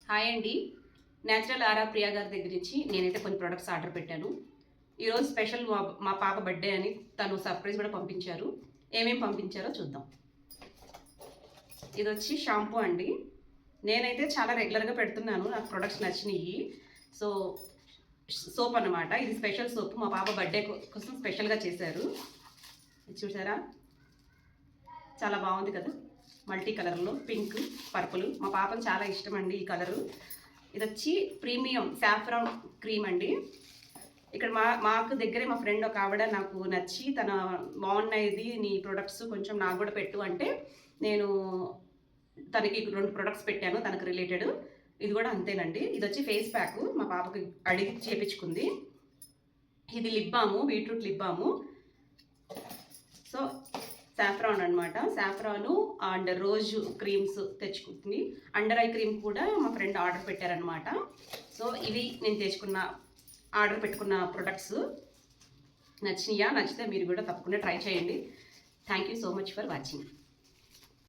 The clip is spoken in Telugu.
హాయ్ అండి. న్యాచురల్ ఆరా ప్రియా గారి దగ్గర నుంచి నేనైతే కొన్ని ప్రొడక్ట్స్ ఆర్డర్ పెట్టాను. ఈరోజు స్పెషల్ మా పాప బర్త్డే అని తను సర్ప్రైజ్ కూడా పంపించారు. ఏమేమి పంపించారో చూద్దాం. ఇది వచ్చి షాంపూ అండి. నేనైతే చాలా రెగ్యులర్గా పెడుతున్నాను, నాకు ప్రొడక్ట్స్ నచ్చినాయి. సో సోప్ అన్నమాట. ఇది స్పెషల్ సోప్, మా పాప బర్త్డే కోసం స్పెషల్గా చేశారు. చూసారా, చాలా బాగుంది కదా, మల్టీ కలర్లో పింక్ పర్పుల్. మా పాపకు చాలా ఇష్టం అండి ఈ కలరు. ఇది వచ్చి ప్రీమియం సాఫ్రాన్ క్రీమ్ అండి. ఇక్కడ మాకు దగ్గరే మా ఫ్రెండ్ ఒక ఆవిడ నాకు నచ్చి తన బాగున్నాయి నీ ప్రొడక్ట్స్ కొంచెం నాకు కూడా పెట్టు అంటే నేను తనకి 2 ప్రొడక్ట్స్ పెట్టాను తనకు రిలేటెడ్. ఇది కూడా అంతేనండి. ఇది వచ్చి ఫేస్ ప్యాక్, మా పాపకి అడిగి చేపించుకుంది. ఇది lip balm, beetroot lip balm. So saffron అనమాట, సాఫ్రాను అండ్ రోజు క్రీమ్స్ తెచ్చుకుంటుంది. అండర్ ఐ క్రీమ్ కూడా మా ఫ్రెండ్ ఆర్డర్ పెట్టారనమాట. సో ఇవి నేను ఆర్డర్ పెట్టుకున్న ప్రొడక్ట్స్. నచ్చితే మీరు కూడా తప్పకుండా ట్రై చేయండి. Thank you so much for watching.